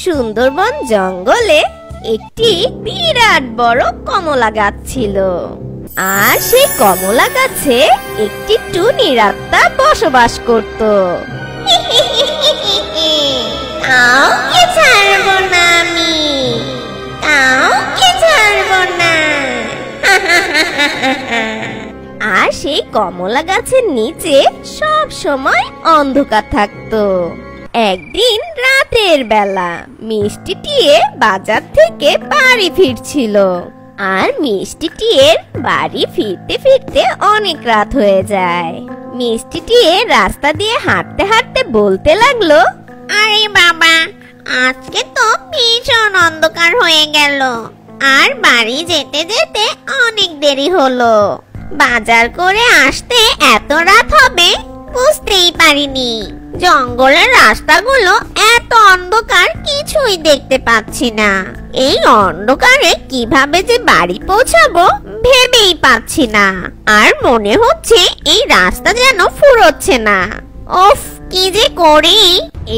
সুন্দরবন জঙ্গলে একটি বিরাট বড় কমলা গাছ ছিল, আর সেই কমলা গাছে একটি টুনির আত্মা বসবাস করত। কাউকে ছাড়বো না আমি, কাউকে ছাড়বো না। আর সেই কমলা গাছের নিচে সব সময় অন্ধকার থাকতো। একদিন রাতের বেলা মিষ্টি টিয়ে বাজার থেকে বাড়ি ফিরছিল, আর মিষ্টি টিয়ের বাড়ি ফিরতে ফিরতে অনেক রাত হয়ে যায়। মিষ্টি টিয়ে রাস্তা দিয়ে হাঁটতে হাঁটতে বলতে লাগলো, আরে বাবা, আজকে তো ভীষণ অন্ধকার হয়ে গেল, আর বাড়ি যেতে যেতে অনেক দেরি হলো। বাজার করে আসতে এত রাত হবে বুঝতেই পারিনি। জঙ্গলের রাস্তাগুলো এত অন্ধকার, কিছুই দেখতে পাচ্ছি না। এই অন্ধকারে কিভাবে যে বাড়ি পৌঁছাবো ভেবেই পাচ্ছি না, আর মনে হচ্ছে এই রাস্তা যেন ফুরোচ্ছে না। ওফ, কি যে করি।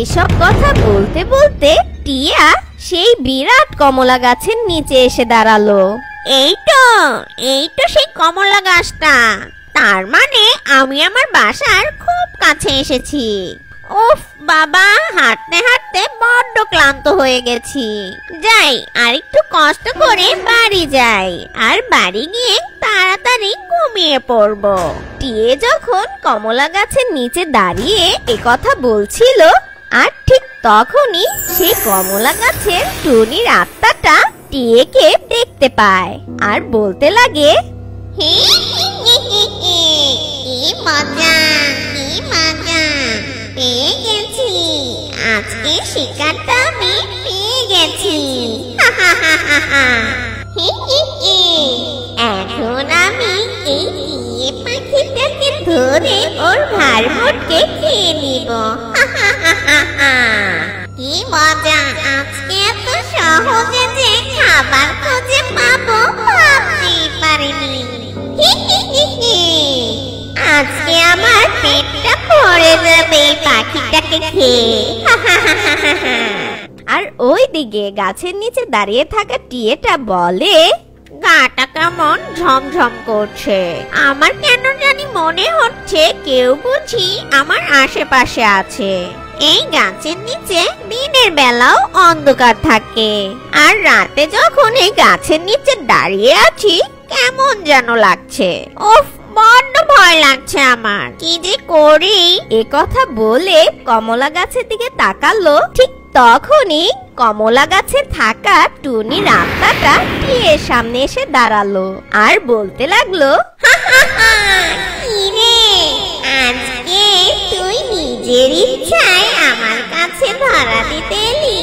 এসব কথা বলতে বলতে টিয়া সেই বিরাট কমলা গাছের নিচে এসে দাঁড়ালো। এই তো সেই কমলা গাছটা। তার মানে আমি আমার বাসার খুব কাছে এসেছি। উফ বাবা, হাঁটতে হাঁটতে বড্ড ক্লান্ত হয়ে গেছি। যাই, আর একটু কষ্ট করে বাড়ি যাই, আর বাড়ি গিয়ে তাড়াতাড়ি ঘুমিয়ে পড়বো। টিয়ে যখন কমলা গাছের নিচে দাঁড়িয়ে কথা বলছিল, আর ঠিক তখনই সেই কমলা গাছের টুনির আত্মাটা টিয়েকে দেখতে পায়, আর বলতে লাগে, কি মজা, কি মজা, পেয়ে গেছি, আজকে শিকারটা আমি পেয়ে গেছি। এখন আমি এই টিয়ে পাখিটাকে ধরে ওর ভার মোটকে খেয়ে নিব। কি মজা, আজকে এত সহজে যে খাবার খুঁজে পাবো ভাবতেই পারিনি। আজকে আমার পেটটা ভরে যাবে পাখিটাকে খেয়ে। আর ওই দিকে গাছের নিচে দাঁড়িয়ে থাকা টিয়েটা বলে, গাটা কেমন ঝমঝম করছে, আমার কেন জানি মনে হচ্ছে কেউ বুঝি আমার আশেপাশে আছে। এই গাছের নিচে দিনের বেলাও অন্ধকার থাকে, আর রাতে যখন এই গাছের নিচে দাঁড়িয়ে আছি কেমন যেন লাগছে। উফ, বড্ড ভয় লাগছে আমার, কি যে করি। কথা বলে কমলা গাছের দিকে তাকালো। ঠিক তখনই কমলা গাছে থাকা টুনির আত্মাটা টিয়ের সামনে এসে দাঁড়ালো, আর বলতে লাগলো, কি রে, আজকে তুই নিজের ইচ্ছায় আমার কাছে ধরা দিতে এলি।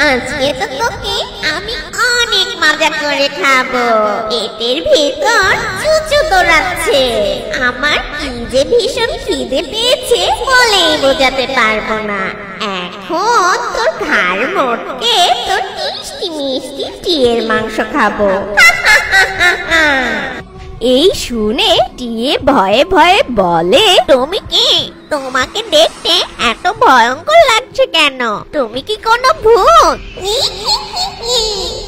আজকে তো তোকে আমি অনেক মজা করে খাবো। পেটের ভেতর চুচু দৌড়াচ্ছে, আমার কি যে ভীষণ খিদে পেয়েছে বলেই বোঝাতে পারবো না। এখন তোর ঘাড় মোটকে তোর মিষ্টি মিষ্টি টিয়ের মাংস খাবো। এই শুনে টিয়ে ভয়ে ভয়ে বলে, তুমি কি, তোমাকে দেখতে এত ভয়ঙ্কর লাগছে কেন? তুমি কি কোনো ভূত?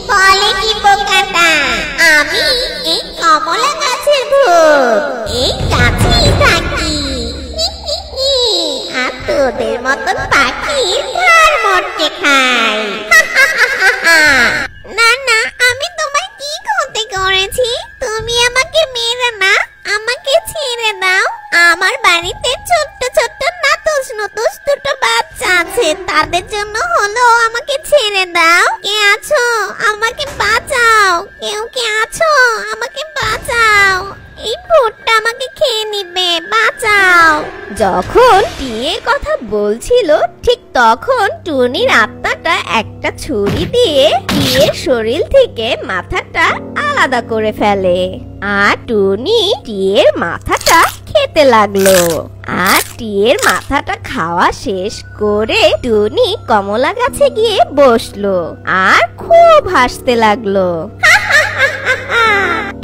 বলে কি বোকাটা, আমি এই কমলা গাছের ভূত, এই গাছেই থাকি। আর তোদের মতন পাখির ঘাড় মোটকে খাই। না না, আমি তোমায় কি ক্ষতি করেছি? তুমি আমাকে মেরো না, আমাকে ছেড়ে দাও। আমার বাড়িতে ছোট্ট ছোট্ট নাতুস নুতুস দুটো বাচ্চা আছে, তাদের জন্য হলো আমাকে ছেড়ে দাও। কে আছো, আমাকে বাঁচাও। কেউ কে আছো, আমাকে বাঁচাও। এই ভূতটা আমাকে খেয়ে নিবে, বাঁচাও। যখন টিয়ে কথা বলছিল ঠিক তখন টুনির আত্মাটা একটা ছুরি দিয়ে টিয়ের শরীর থেকে মাথাটা আলাদা করে ফেলে, আর টুনি টিয়ের মাথাটা খেতে লাগলো। আর টিয়ের মাথাটা খাওয়া শেষ করে টুনি কমলা গাছে গিয়ে বসলো, আর খুব হাসতে লাগলো।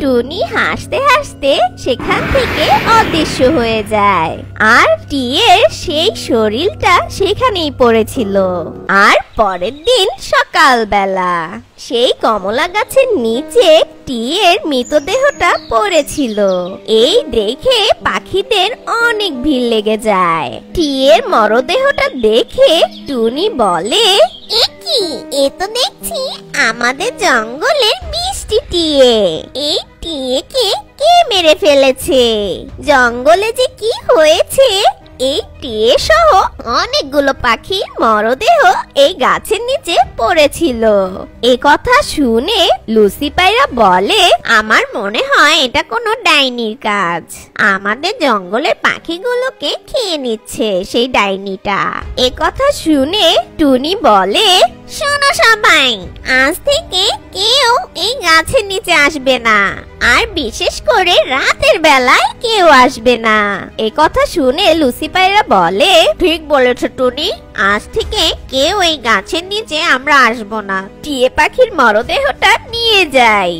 টুনি হাসতে হাসতে সেখান থেকে অদৃশ্য হয়ে যায় আর টিয়ের সেই শরীরটা সেখানেই পড়েছিল। আর পরের দিন সকালবেলা সেই কমলা গাছের নিচে টিয়ের মৃতদেহটা পড়েছিল। এই দেখে পাখিদের অনেক ভিড় লেগে যায়। টিয়ের মরদেহটা দেখে টুনি বলে, এ কি, এ তো দেখছি আমাদের জঙ্গলের মিষ্টি টিয়ে। এই টিয়েকে কে মেরে ফেলেছে? জঙ্গলে যে কি হয়েছে? এই টিয়ে সহ অনেকগুলো পাখির মরদেহ এই গাছের নিচে পড়েছিল। এ কথা শুনে লুসি পায়রা বলে, আমার মনে হয় এটা কোনো ডাইনির কাজ। আমাদের জঙ্গলের পাখিগুলোকে খেয়ে নিচ্ছে সেই ডাইনিটা। এ কথা শুনে টুনি বলে, শোনো সবাই, আজ থেকে কেউ এই গাছের নিচে আসবে না, আর বিশেষ করে রাতের বেলায় কেউ আসবে না। এ কথা শুনে লুসি পায়রা বলে, ঠিক বলেছ টুনি, আজ থেকে কেউ এই গাছের নিচে আমরা আসবো না। টিয়ে পাখির মরদেহটা নিয়ে যাই।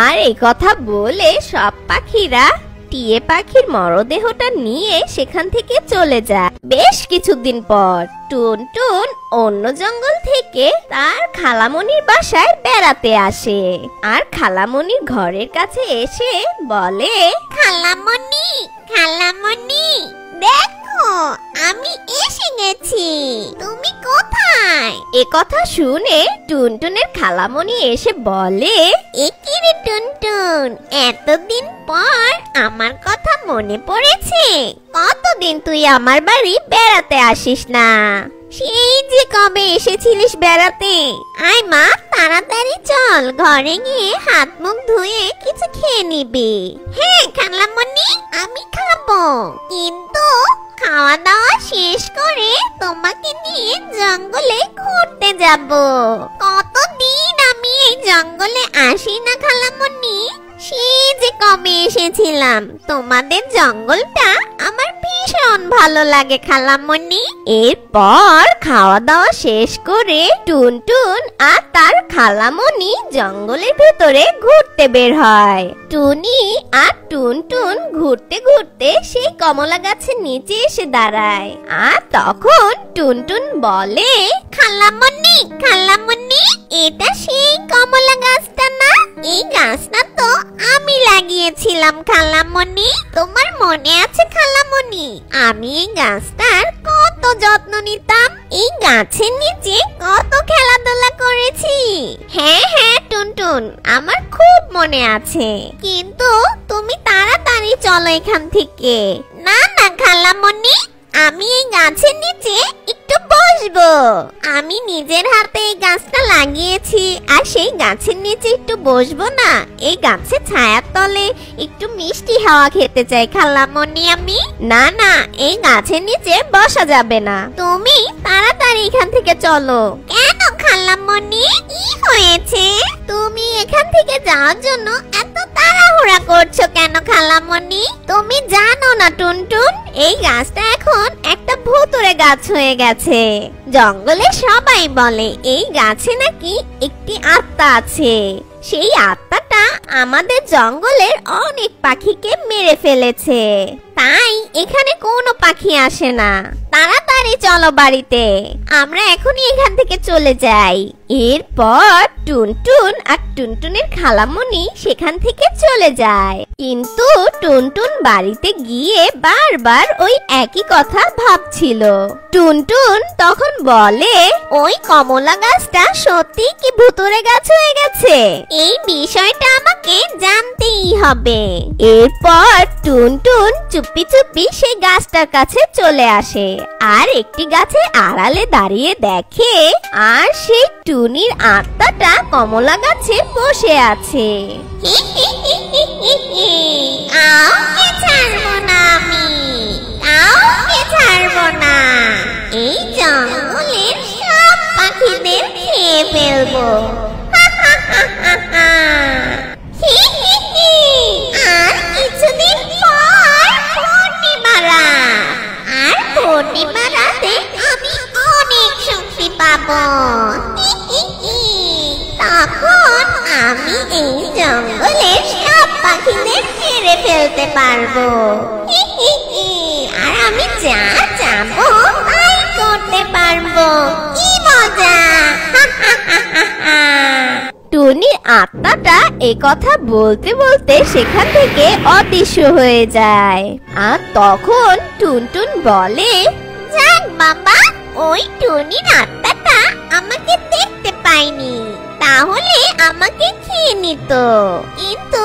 আর এই কথা বলে সব পাখিরা টিয়ে পাখির মরদেহটা নিয়ে সেখান থেকে চলে যায়। বেশ কিছুদিন পর টুনটুন অন্য জঙ্গল থেকে তার খালামণির বাসায় বেড়াতে আসে। আর খালামণির ঘরের কাছে এসে বলে, খালামণি, খালামণি, দেখো আমি এসে গেছি। তুমি কোথায়? এ কথা শুনে টুনটুনের খালামণি এসে বলে, এ কি রে টুনটুন, এতদিন পর আমার কথা মনে পড়েছে? কতদিন তুই আমার বাড়ি বেড়াতে আসিস না? সেই যে কবে এসেছিলিস বেড়াতে। আয় মা, তাড়াতাড়ি চল, ঘরে গিয়ে হাত মুখ ধুয়ে কিছু খেয়ে নিবি। হ্যাঁ খালামণি, আমি খাবো, কিন্তু খাওয়া দাওয়া শেষ করে তোমাকে নিয়ে জঙ্গলে ঘুরতে যাব। কতদিন আমি এই জঙ্গলে আসি না খালামণি। সেই যে কবে এসেছিলাম, তোমাদের জঙ্গলটা আমার ভীষণ ভালো লাগে খালামণি। এরপর খাওয়া দাওয়া শেষ করে টুনটুন আর তার খালামণি জঙ্গলের ভেতরে ঘুরতে বের হয়। টুনি আর টুনটুন ঘুরতে ঘুরতে সেই কমলা গাছের নিচে এসে দাঁড়ায়। আর তখন টুনটুন বলে, খালামণি, খালামণি, এটা সেই কমলা গাছটা না? এই গাছটা তো আমি লাগিয়েছিলাম খালামণি। তোমার মনে আছে খালামণি? আমি এই গাছটার কত যত্ন নিতাম, এই গাছের নিচে কত খেলাধুলা করেছি। হ্যাঁ হ্যাঁ টুনটুন, আমার খুব মনে আছে। কিন্তু তুমি তাড়াতাড়ি চলো এখান থেকে। না না খালামণি, আমি এই গাছের নিচে একটু বসবো। আমি নিজের হাতে এই গাছটা লাগিয়েছি, আর সেই গাছের নিচে একটু বসবো না? এই গাছের ছায়ার তলে একটু মিষ্টি হাওয়া খেতে চাই খালামণি আমি। না না, এই গাছের নিচে বসা যাবে না। তুমি তাড়াতাড়ি এখান থেকে চলো। কেন খালামণি, কি হয়েছে? তুমি এখান থেকে যাওয়ার জন্য এত তাড়াহুড়া করছো কেন খালামণি? তুমি জানো না টুনটুন, এই গাছটা এখন একটা ভুতুড়ে গাছ হয়ে গেছে। জঙ্গলে সবাই বলে এই গাছে নাকি একটি আত্মা আছে। সেই আত্মাটা আমাদের জঙ্গলের অনেক পাখিকে মেরে ফেলেছে, তাই এখানে কোনো পাখি আসে না। তাড়াতাড়ি চলো বাড়িতে, আমরা এখনই এখান থেকে চলে যাই। এরপর টুনটুন আর টুনটুনের খালামণি সেখান থেকে চলে যায়। কিন্তু টুনটুন বাড়িতে গিয়ে বারবার ওই একই কথা ভাবছিল। টুনটুন তখন বলে, ওই কমলা গাছটা সত্যি কি ভুতুড়ে গাছ হয়ে গেছে? এই বিষয়টা আমাকে জানতেই হবে। এরপর টুনটুন চুপি চুপি সেই গাছটার কাছে চলে আসে আর একটি গাছের আড়ালে দাঁড়িয়ে দেখে, আর সেই টুনির আত্মাটা কমলা গাছে বসে আছে। কাউকে ছাড়বো না আমি, কাউকে ছাড়বো না। এই জঙ্গলের সব পাখিদের খেয়ে ফেলবো। আর কিছুদিন পর পূর্ণিমা রাত, আর পূর্ণিমা রাতে আমি অনেক শক্তি পাবো। তখন আমি এই জঙ্গলের সব পাখিদের মেরে ফেলতে পারবো। আর আমি যা চাবো তাই করতে পারবো। কি মজা! টুনির আত্মাটা এ কথা বলতে বলতে সেখান থেকে অদৃশ্য হয়ে যায়। আর তখন টুনটুন বলে, যাক বাবা, ওই টুনির আত্মাটা আমাকে দেখতে পাইনি, তাহলে আমাকে খেয়ে নিত। কিন্তু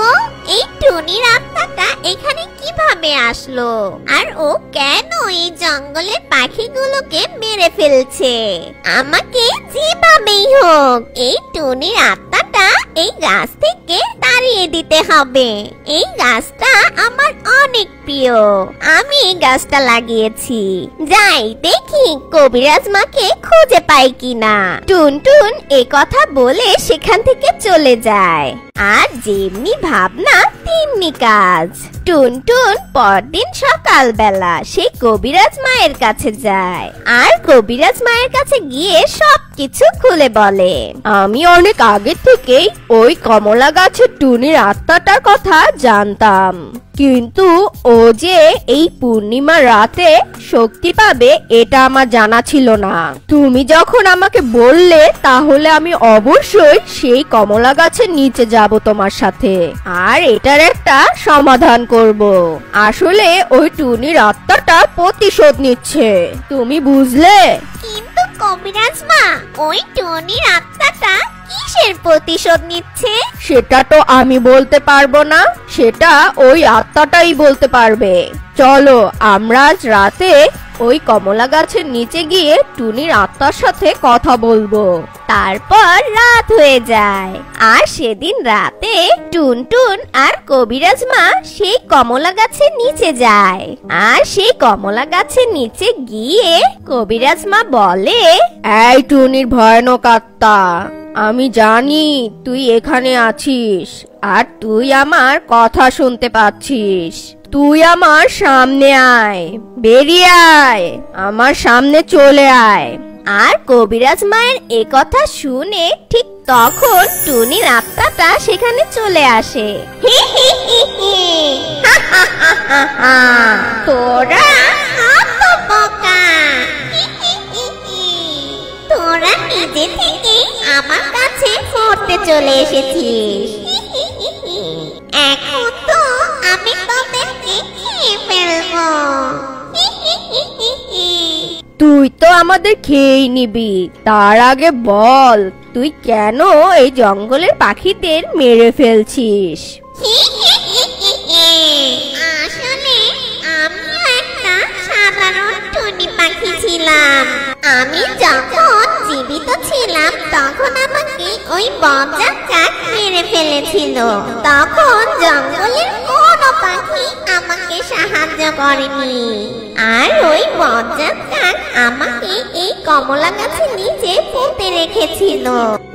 এই টুনির আত্মাটা এখানে কিভাবে আসলো? আর ও কেন এই জঙ্গলের পাখিগুলোকে মেরে ফেলছে? আমাকে যেভাবেই হোক এই টুনির আত্মাটা এই গাছ থেকে তাড়িয়ে দিতে হবে। এই গাছটা আমার অনেক প্রিয়, আমি এই গাছটা লাগিয়েছি। যাই দেখি কবিরাজ মাকে খুঁজে পাই কিনা। টুনটুন এ কথা বলে সেখান থেকে চলে যায়। আর যেমনি ভাবনা তেমনি কাজ। টুনটুন পরদিন সকালবেলা সেই কবিরাজ মায়ের কাছে যায়। আর কবিরাজ মায়ের কাছে গিয়ে সবকিছু খুলে বলে, আমি অনেক আগে থেকেই ওই কমলা গাছের টুনির আত্মাটার কথা জানতাম, কিন্তু ও যে এই পূর্ণিমা রাতে শক্তি পাবে এটা আমার জানা ছিল না। তুমি যখন আমাকে বললে তাহলে আমি অবশ্যই সেই কমলা গাছের নিচে যাব তোমার সাথে, আর এটার একটা সমাধান করব। আসলে ওই টুনির আত্মাটা প্রতিশোধ নিচ্ছে, তুমি বুঝলে? কিন্তু কবিরাজ মা, ওই টুনির আত্মাটা কিসের প্রতিশোধ নিচ্ছে? সেটা তো আমি বলতে পারবো না, সেটা ওই আত্মাটাই বলতে পারবে। চলো আমরা আজ রাতে ওই কমলা গাছের নিচে গিয়ে টুনির আত্মার সাথে কথা বলবো। তারপর রাত হয়ে যায়। আর সেদিন রাতে টুনটুন আর কবিরাজ মা সেই কমলা গাছের নিচে যায়। আর সেই কমলা গাছের নিচে গিয়ে কবিরাজ মা বলে, এই টুনির ভয়ানক আত্মা, আমি জানি তুই এখানে আছিস আর তুই আমার কথা শুনতে পাচ্ছিস। তুই আমার সামনে আয়, বেরিয়ে আয়, আমার সামনে চলে আয়। আর কবিরাজ মায়ের এ কথা শুনে ঠিক তখন টুনির আত্মাটা সেখানে চলে আসে। তোরা হতবোকা! তোরা নিজে থেকে আমার কাছে পড়তে চলে এসেছিস। এখন তো আমি তোদেরকে খেয়ে ফেলবো। তুই তো আমাদের খেয়েই নিবি, তার আগে বল তুই কেন এই জঙ্গলের পাখিদের মেরে ফেলছিস? আসলে আমিও একটা সাধারণ টুনি পাখি ছিলাম। আমি যখন জীবিত ছিলাম তখন আমাকে ওই বজ্জাত কাক মেরে ফেলেছিল। তখন জঙ্গলের কোনো পাখি আমাকে সাহায্য করেনি। আর ওই বজ্জাত কাক আমাকে এই কমলা গাছের নিচে পুঁতে রেখেছিল।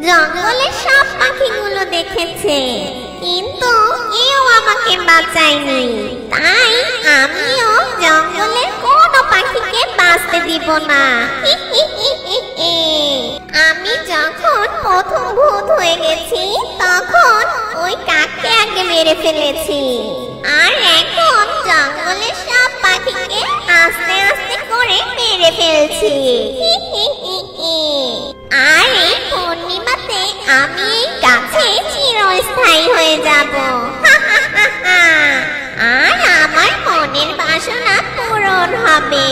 জঙ্গলের সব পাখিগুলো দেখেছে, কিন্তু কেউ আমাকে বাঁচায়নি। তাই আমিও জঙ্গলের কোনো পাখিকে বাঁচতে দিব না। আমি যখন প্রথম ভূত হয়ে গেছি তখন ওই কাককে আগে মেরে ফেলেছি। আর এখন জঙ্গলের সব পাখিকে আস্তে আস্তে করে মেরে ফেলছি। আর এই পূর্ণিমাতে আমি এই গাছে চিরস্থায়ী হয়ে যাব। আর আমার মনের বাসনা পূরণ হবে।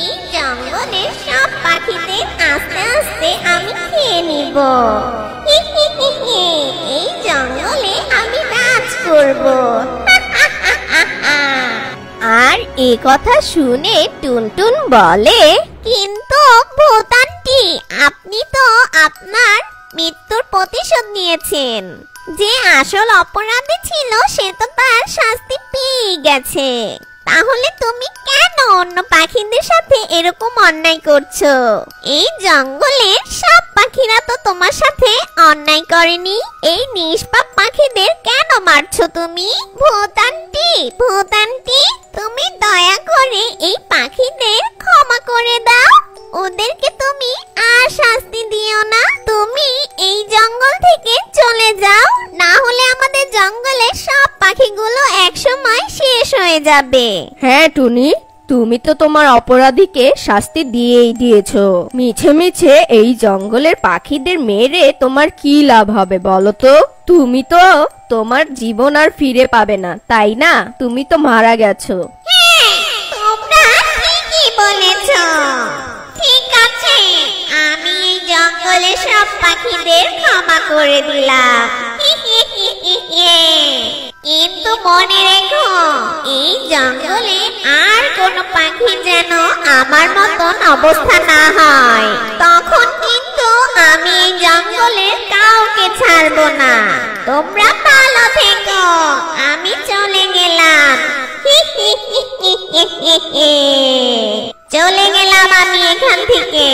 এই জঙ্গলের সব পাখিদের আস্তে আস্তে আমি খেয়ে নিব। এই জঙ্গলে আমি রাজ করব। আর এ কথা শুনে টুনটুন বলে, কিন্তু ভূতান্টি, আপনি তো আপনার মৃত্যুর প্রতিশোধ নিয়েছেন। যে আসল অপরাধী ছিল সে তো তার শাস্তি পেয়ে গেছে। তাহলে তুমি কেন অন্য পাখিদের সাথে এরকম অন্যায় করছো? এই জঙ্গলের সব পাখিরা তো তোমার সাথে অন্যায় করেনি। এই নিষ্পাপ পাখিদের কেন মারছো তুমি? ভূতান্টি, ভূতান্টি, তুমি দয়া করে এই পাখিদের ক্ষমা করে দাও। ওদেরকে তুমি আর শাস্তি দিও না। তুমি এই জঙ্গল থেকে চলে যাও, না হলে আমাদের জঙ্গলে সব হয়ে যাবে। হ্যাঁ টুনি, তুমি তো তোমার অপরাধীকে শাস্তি দিয়েই দিয়েছো। মিছে মিছে এই জঙ্গলের পাখিদের মেরে তোমার কি লাভ হবে বলো তো? তুমি তো তোমার জীবন আর ফিরে পাবে না, তাই না? তুমি তো মারা গেছো। হ্যাঁ, তোমরা ঠিকই বলেছ। ঠিক আছে, আমি এই জঙ্গলের সব পাখিদের ক্ষমা করে দিলাম। কিন্তু মনে রেখো, এই জঙ্গলে আর কোনো পাখি যেন আমার মতন অবস্থা না হয়। তখন কিন্তু আমি এই জঙ্গলের কাউকে ছাড়বো না। তোমরা ভালো থেকো, আমি চলে গেলাম। চলে গেলাম আমি এখান থেকে।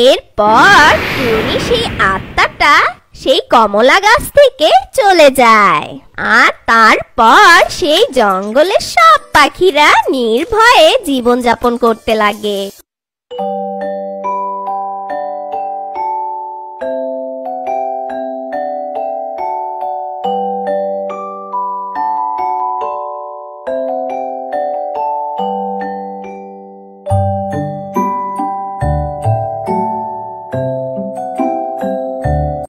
এরপর টুনি সেই আত্মাটা সেই কমলা গাছ থেকে চলে যায়, আর তারপর সেই জঙ্গলের সব পাখিরা নির্ভয়ে জীবনযাপন করতে লাগে।